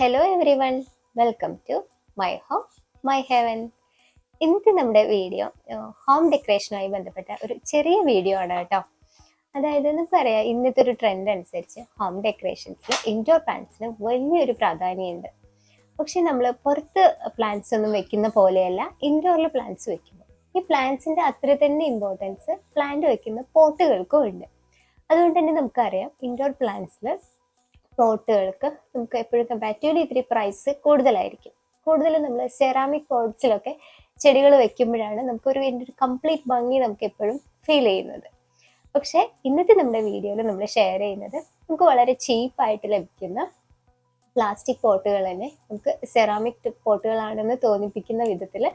Hello everyone, welcome to my home my heaven. ഇന്നത്തെ നമ്മുടെ video home ഡെക്കറേഷനുമായി ബന്ധപ്പെട്ട ഒരു ചെറിയ വീഡിയോ ആണ് കേട്ടോ. അതായത് നമുക്കറിയാം, ഇന്നത്തെ ഒരു ട്രെൻഡ് അനുസരിച്ച് ഹോം ഡെക്കറേഷൻസിൽ ഇൻഡോർ പ്ലാന്റ്സിന് വലിയൊരു പ്രാധാന്യമുണ്ട്. പക്ഷെ നമ്മൾ പുറത്ത് പ്ലാന്റ്സ് ഒന്നും വെക്കുന്ന പോലെയല്ല ഇൻഡോറിൽ പ്ലാന്റ്സ് വെക്കുന്നത്. ഈ പ്ലാന്റ്സിന്റെ അത്ര തന്നെ ഇമ്പോർട്ടൻസ് പ്ലാന്റ് വെക്കുന്ന പോട്ടുകൾക്കും ഉണ്ട്. അതുകൊണ്ട് തന്നെ നമുക്കറിയാം, ഇൻഡോർ പ്ലാന്റ്സിൽ പോട്ടുകൾക്ക് നമുക്ക് എപ്പോഴും കമ്പാരിറ്റീവ്ലി ഇത്തിരി പ്രൈസ് കൂടുതലായിരിക്കും. കൂടുതലും നമ്മൾ സെറാമിക് പോട്ട്സിലൊക്കെ ചെടികൾ വെക്കുമ്പോഴാണ് നമുക്കൊരു ഇതിൻ്റെ ഒരു കംപ്ലീറ്റ് ഭംഗി നമുക്ക് എപ്പോഴും ഫീൽ ചെയ്യുന്നത്. പക്ഷേ ഇന്നത്തെ നമ്മുടെ വീഡിയോയിൽ നമ്മൾ ഷെയർ ചെയ്യുന്നത് നമുക്ക് വളരെ ചീപ്പായിട്ട് ലഭിക്കുന്ന പ്ലാസ്റ്റിക് പോട്ടുകൾ തന്നെ നമുക്ക് സെറാമിക് പോട്ടുകളാണെന്ന് തോന്നിപ്പിക്കുന്ന വിധത്തിൽ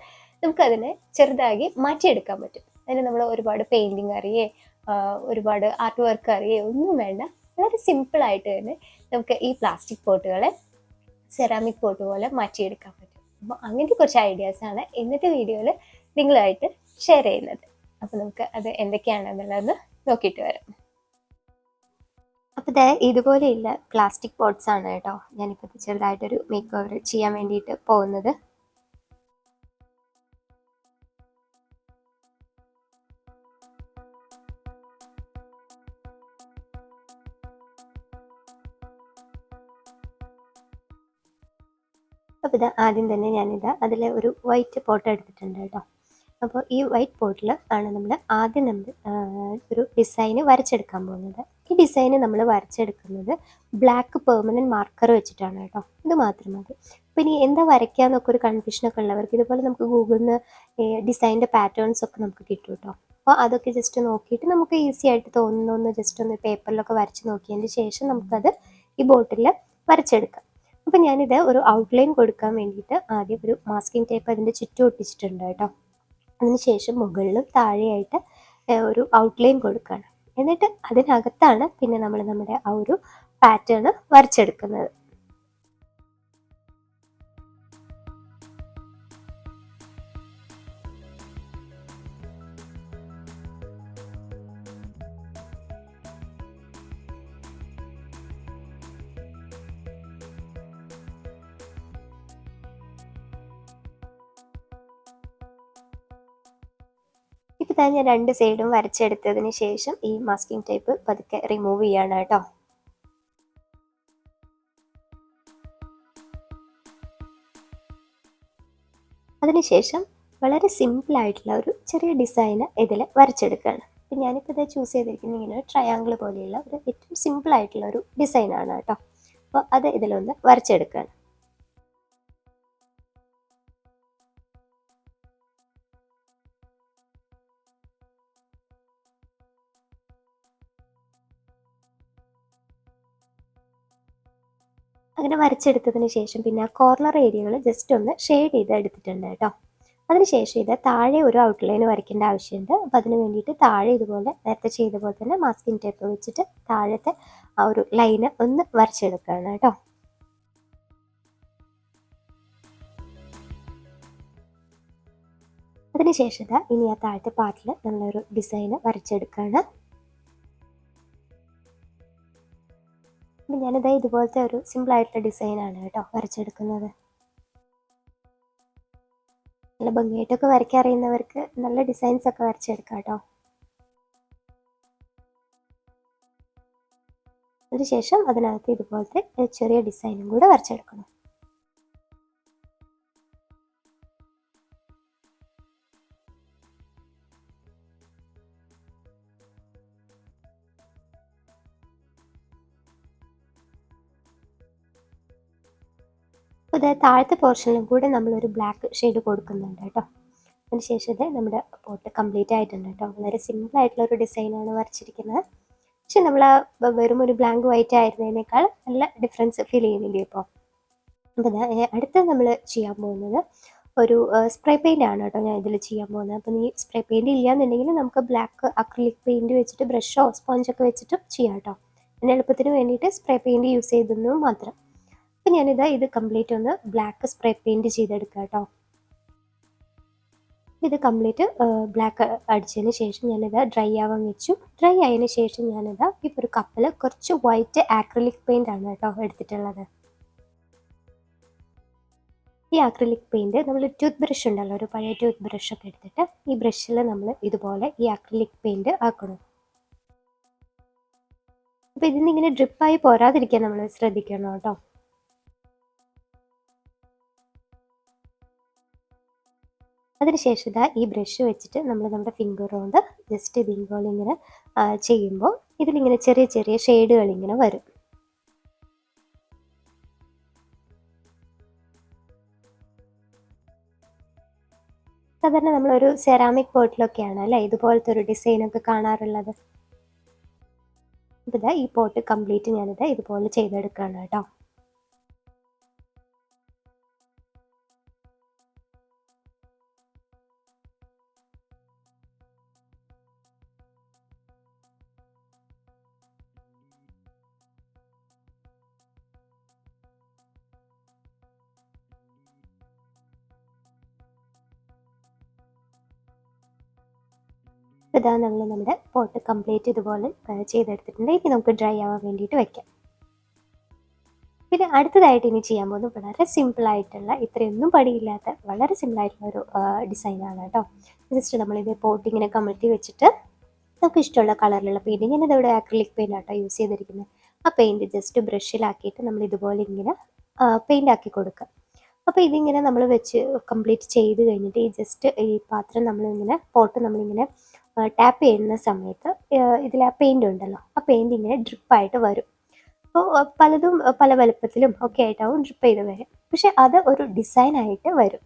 നമുക്കതിനെ ചെറുതാക്കി മാറ്റിയെടുക്കാൻ പറ്റും. അതിന് നമ്മൾ ഒരുപാട് പെയിൻറ്റിങ് അറിയേ ഒരുപാട് ആർട്ട് വർക്ക് അറിയേ ഒന്നും വേണ്ട. വളരെ സിമ്പിളായിട്ട് തന്നെ നമുക്ക് ഈ പ്ലാസ്റ്റിക് പോട്ടുകളെ സെറാമിക് പോട്ട് പോലെ മാറ്റിയെടുക്കാൻ പറ്റും. അപ്പോൾ അങ്ങനത്തെ കുറച്ച് ഐഡിയാസാണ് ഇന്നത്തെ വീഡിയോയിൽ നിങ്ങളുമായിട്ട് ഷെയർ ചെയ്യുന്നത്. അപ്പോൾ നമുക്ക് അത് എന്തൊക്കെയാണെന്നുള്ളതെന്ന് നോക്കിയിട്ട് വരാം. അപ്പോൾ ഇതുപോലെയുള്ള പ്ലാസ്റ്റിക് പോട്ട്സ് ആണ് കേട്ടോ ഞാനിപ്പോൾ ചെറുതായിട്ടൊരു മേക്ക് ഓവർ ചെയ്യാൻ വേണ്ടിയിട്ട് പോകുന്നത്. അപ്പോൾ ആദ്യം തന്നെ അതിൽ ഒരു വൈറ്റ് പോട്ട് എടുത്തിട്ടുണ്ട് കേട്ടോ. അപ്പോൾ ഈ വൈറ്റ് പോട്ടിൽ ആണ് നമ്മൾ ആദ്യം ഒരു ഡിസൈന് വരച്ചെടുക്കാൻ പോകുന്നത്. ഈ ഡിസൈന് നമ്മൾ വരച്ചെടുക്കുന്നത് ബ്ലാക്ക് പെർമനൻറ്റ് മാർക്കർ വെച്ചിട്ടാണ് കേട്ടോ. ഇത് മാത്രം മതി. അപ്പോൾ ഇനി എന്താ വരയ്ക്കാന്നൊക്കെ ഒരു കൺഫ്യൂഷനൊക്കെ ഉള്ളവർക്ക് ഇതുപോലെ നമുക്ക് ഗൂഗിളിൽ നിന്ന് ഡിസൈൻ്റെ പാറ്റേൺസ് ഒക്കെ നമുക്ക് കിട്ടും കേട്ടോ. അപ്പോൾ അതൊക്കെ ജസ്റ്റ് നോക്കിയിട്ട് നമുക്ക് ഈസി ആയിട്ട് തോന്നുന്ന ജസ്റ്റ് ഒന്ന് പേപ്പറിലൊക്കെ വരച്ച് നോക്കിയതിന് ശേഷം നമുക്കത് ഈ ബോട്ടിൽ വരച്ചെടുക്കാം. അപ്പോൾ ഞാനിത് ഒരു ഔട്ട്ലൈൻ കൊടുക്കാൻ വേണ്ടിയിട്ട് ആദ്യം ഒരു മാസ്കിംഗ് ടേപ്പ് അതിൻ്റെ ചുറ്റും ഒട്ടിച്ചിട്ടുണ്ട് കേട്ടോ. അതിനുശേഷം മുകളിലും താഴെയായിട്ട് ഒരു ഔട്ട്ലൈൻ കൊടുക്കുകയാണ്. എന്നിട്ട് അതിനകത്താണ് പിന്നെ നമ്മൾ നമ്മുടെ ആ ഒരു പാറ്റേൺ വരച്ചെടുക്കുന്നത്. ഇപ്പോൾ ഞാൻ രണ്ട് സൈഡും വരച്ചെടുത്തതിന് ശേഷം ഈ മാസ്കിംഗ് ടേപ്പ് പതുക്കെ റിമൂവ് ചെയ്യാണ് കേട്ടോ. അതിനുശേഷം വളരെ സിമ്പിളായിട്ടുള്ള ഒരു ചെറിയ ഡിസൈന് ഇതിൽ വരച്ചെടുക്കുകയാണ്. അപ്പം ഞാനിപ്പോൾ ഇത് ചൂസ് ചെയ്തിരിക്കുന്നത് ഇങ്ങനെ ട്രയാങ്കിൾ പോലെയുള്ള ഒരു ഏറ്റവും സിമ്പിളായിട്ടുള്ള ഒരു ഡിസൈനാണ് കേട്ടോ. അപ്പോൾ അത് ഇതിലൊന്ന് വരച്ചെടുക്കുകയാണ്. അങ്ങനെ വരച്ചെടുത്തതിന് ശേഷം പിന്നെ ആ കോർണർ ഏരിയകൾ ജസ്റ്റ് ഒന്ന് ഷെയ്ഡ് ചെയ്ത് എടുത്തിട്ടുണ്ട് കേട്ടോ. അതിനുശേഷം ഇത് താഴെ ഒരു ഔട്ട്ലൈൻ വരയ്ക്കേണ്ട ആവശ്യമുണ്ട്. അപ്പോൾ അതിന് വേണ്ടിയിട്ട് താഴെ ഇതുപോലെ നേരത്തെ ചെയ്ത പോലെ തന്നെ മാസ്കിംഗ് ടേപ്പ് വെച്ചിട്ട് താഴത്തെ ആ ഒരു ലൈന് ഒന്ന് വരച്ചെടുക്കുകയാണ് കേട്ടോ. അതിനുശേഷം ഇനി ആ താഴത്തെ പാർട്ടിൽ നമ്മളൊരു ഡിസൈന് വരച്ചെടുക്കുകയാണ്. അപ്പം ഞാനിത് ഇതുപോലത്തെ ഒരു സിമ്പിളായിട്ടുള്ള ഡിസൈനാണ് കേട്ടോ വരച്ചെടുക്കുന്നത്. നല്ല ഭംഗിയായിട്ടൊക്കെ വരയ്ക്കാൻ അറിയുന്നവർക്ക് നല്ല ഡിസൈൻസ് ഒക്കെ വരച്ചെടുക്കാം കേട്ടോ. അതിനുശേഷം അതിനകത്ത് ഇതുപോലത്തെ ചെറിയ ഡിസൈനും കൂടെ വരച്ചെടുക്കണം. അപ്പോൾ ഇത് താഴത്തെ പോർഷനിലും കൂടെ നമ്മളൊരു ബ്ലാക്ക് ഷെയ്ഡ് കൊടുക്കുന്നുണ്ട് കേട്ടോ. അതിനുശേഷം ഇത് നമ്മുടെ പോട്ട് കംപ്ലീറ്റ് ആയിട്ടുണ്ട് കേട്ടോ. വളരെ സിമ്പിളായിട്ടുള്ള ഒരു ഡിസൈനാണ് വരച്ചിരിക്കുന്നത്. പക്ഷെ നമ്മൾ വെറും ഒരു ബ്ലാങ്ക് വൈറ്റ് ആയിരുന്നതിനേക്കാൾ നല്ല ഡിഫറൻസ് ഫീൽ ചെയ്യുന്നില്ലേ ഇപ്പോൾ. അപ്പോൾ അടുത്ത നമ്മൾ ചെയ്യാൻ പോകുന്നത് ഒരു സ്പ്രേ പെയിൻ്റ് ആണ് കേട്ടോ ഞാൻ ഇതിൽ ചെയ്യാൻ പോകുന്നത്. അപ്പോൾ ഈ സ്പ്രേ പെയിൻറ്റ് ഇല്ലയെന്നുണ്ടെങ്കിൽ നമുക്ക് ബ്ലാക്ക് അക്രിലിക് പെയിൻറ്റ് വെച്ചിട്ട് ബ്രഷോ സ്പോഞ്ചൊക്കെ വെച്ചിട്ടും ചെയ്യാം കേട്ടോ. പിന്നെ എളുപ്പത്തിന് വേണ്ടിയിട്ട് സ്പ്രേ പെയിൻറ്റ് യൂസ് ചെയ്തെന്നു മാത്രം. അപ്പം ഇത് കംപ്ലീറ്റ് ഒന്ന് ബ്ലാക്ക് സ്പ്രേ പെയിൻറ്റ് ചെയ്തെടുക്കുക കേട്ടോ. ഇത് കംപ്ലീറ്റ് ബ്ലാക്ക് അടിച്ചതിന് ശേഷം ഞാനിത് ഡ്രൈ ആവാൻ വെച്ചു. ഡ്രൈ ആയതിന് ശേഷം ഇപ്പോൾ ഒരു കപ്പിൽ കുറച്ച് വൈറ്റ് ആക്രിലിക് പെയിൻ്റ് ആണ് കേട്ടോ എടുത്തിട്ടുള്ളത്. ഈ അക്രിലിക് പെയിൻറ്റ് നമ്മൾ ടൂത്ത് ബ്രഷ് ഉണ്ടല്ലോ, ഒരു പഴയ ടൂത്ത് ബ്രഷൊക്കെ എടുത്തിട്ട് ഈ ബ്രഷിൽ നമ്മൾ ഇതുപോലെ ഈ അക്രിലിക് പെയിൻറ്റ് ആക്കണം. അപ്പോൾ ഇതിൽ ഇങ്ങനെ ഡ്രിപ്പായി പോരാതിരിക്കാൻ നമ്മൾ ശ്രദ്ധിക്കണം കേട്ടോ. അതിനുശേഷം ഇതാ ഈ ബ്രഷ് വെച്ചിട്ട് നമ്മൾ നമ്മുടെ ഫിംഗർ കൊണ്ട് ജസ്റ്റ് ഇതുപോലെ ഇങ്ങനെ ചെയ്യുമ്പോൾ ഇതിലിങ്ങനെ ചെറിയ ചെറിയ ഷെയ്ഡുകൾ ഇങ്ങനെ വരും. സാധാരണ നമ്മളൊരു സെറാമിക് പോട്ടിലൊക്കെയാണ് അല്ലേ ഇതുപോലത്തെ ഒരു ഡിസൈനൊക്കെ കാണാറുള്ളത്. അപ്പോൾ ഇതാ ഈ പോട്ട് കംപ്ലീറ്റ് ഞാനിത് ഇതുപോലെ ചെയ്തെടുക്കുകയാണ് കേട്ടോ. ഇതാ നമ്മൾ നമ്മുടെ പോട്ട് കംപ്ലീറ്റ് ഇതുപോലെ ചെയ്തെടുത്തിട്ടുണ്ട്. ഇനി നമുക്ക് ഡ്രൈ ആവാൻ വേണ്ടിയിട്ട് വെക്കാം. പിന്നെ അടുത്തതായിട്ട് ഇനി ചെയ്യാൻ പോകുന്നത് വളരെ സിമ്പിളായിട്ടുള്ള, ഇത്രയൊന്നും പണിയില്ലാത്ത വളരെ സിമ്പിളായിട്ടുള്ളൊരു ഡിസൈനാണ് കേട്ടോ. ജസ്റ്റ് നമ്മളിത് പോട്ട് ഇങ്ങനെ കമഴ്ത്തി വെച്ചിട്ട് നമുക്ക് ഇഷ്ടമുള്ള കളറിലുള്ള പെയിൻറ്റ്, ഞാനിതവിടെ ആക്രിലിക് പെയിൻ്റ് ആട്ടോ യൂസ് ചെയ്തിരിക്കുന്നത്. ആ പെയിൻറ്റ് ജസ്റ്റ് ബ്രഷിലാക്കിയിട്ട് നമ്മൾ ഇതുപോലെ ഇങ്ങനെ പെയിൻ്റ് ആക്കി കൊടുക്കുക. അപ്പോൾ ഇതിങ്ങനെ നമ്മൾ വെച്ച് കംപ്ലീറ്റ് ചെയ്ത് കഴിഞ്ഞിട്ട് ഈ ജസ്റ്റ് ഈ പാത്രം നമ്മളിങ്ങനെ പോട്ട് നമ്മളിങ്ങനെ ടാപ്പ് ചെയ്യുന്ന സമയത്ത് ഇതിൽ ആ പെയിൻ്റ് ഉണ്ടല്ലോ, ആ പെയിൻ്റ് ഇങ്ങനെ ഡ്രിപ്പായിട്ട് വരും. അപ്പോൾ പലതും പല വലുപ്പത്തിലും ഒക്കെ ആയിട്ടാവും ഡ്രിപ്പ് ചെയ്ത് വരും. പക്ഷെ അത് ഒരു ഡിസൈനായിട്ട് വരും.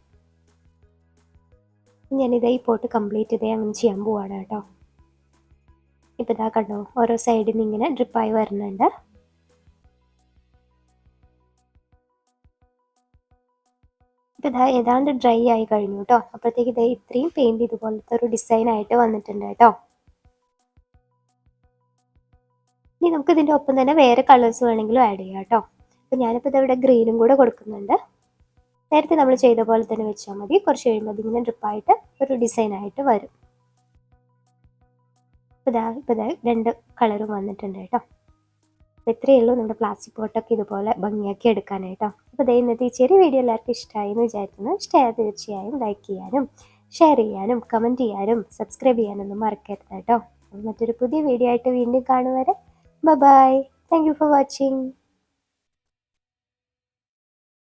ഞാനിതേ ഈ പോട്ട് കംപ്ലീറ്റ് ഇതേ അങ്ങനെ ചെയ്യാൻ പോവാണ് കേട്ടോ. ഇപ്പോൾ ഇതാ കണ്ടോ, ഓരോ സൈഡിൽ നിന്ന് ഇങ്ങനെ ഡ്രിപ്പായി വരുന്നുണ്ട്. ഇപ്പോൾ ഇതാ ഏതാണ്ട് ഡ്രൈ ആയി കഴിഞ്ഞു കേട്ടോ. അപ്പോഴത്തേക്ക് ഇതേ ഇത്രയും പെയിൻറ്റ് ഇതുപോലത്തെ ഒരു ഡിസൈനായിട്ട് വന്നിട്ടുണ്ട് കേട്ടോ. ഇനി നമുക്ക് ഇതിൻ്റെ ഒപ്പം തന്നെ വേറെ കളേഴ്സ് വേണമെങ്കിലും ആഡ് ചെയ്യാം കേട്ടോ. അപ്പോൾ ഞാനിപ്പോൾ ഇതവിടെ ഗ്രീനും കൂടെ കൊടുക്കുന്നുണ്ട്. നേരത്തെ നമ്മൾ ചെയ്ത പോലെ തന്നെ വെച്ചാൽ മതി. കുറച്ച് കഴിയുമ്പോൾ അതിങ്ങനെ ഡ്രിപ്പായിട്ട് ഒരു ഡിസൈനായിട്ട് വരും. ഇപ്പോൾ ഇതാ 2 കളറും വന്നിട്ടുണ്ട് കേട്ടോ. അപ്പോൾ ഇത്രയേ ഉള്ളൂ നമ്മുടെ പ്ലാസ്റ്റിക് പോട്ടൊക്കെ ഇതുപോലെ ഭംഗിയാക്കി എടുക്കാനായിട്ടോ. അപ്പോൾ ഇന്നത്തെ ഈ ചെറിയ വീഡിയോ എല്ലാവർക്കും ഇഷ്ടമായി എന്ന് വിചാരിക്കുന്നു. ഇഷ്ടമായാൽ തീർച്ചയായും ലൈക്ക് ചെയ്യാനും ഷെയർ ചെയ്യാനും കമൻറ്റ് ചെയ്യാനും സബ്സ്ക്രൈബ് ചെയ്യാനൊന്നും മറക്കരുത് കേട്ടോ. മറ്റൊരു പുതിയ വീഡിയോ ആയിട്ട് വീണ്ടും കാണുവരെ bye. Thank you for watching.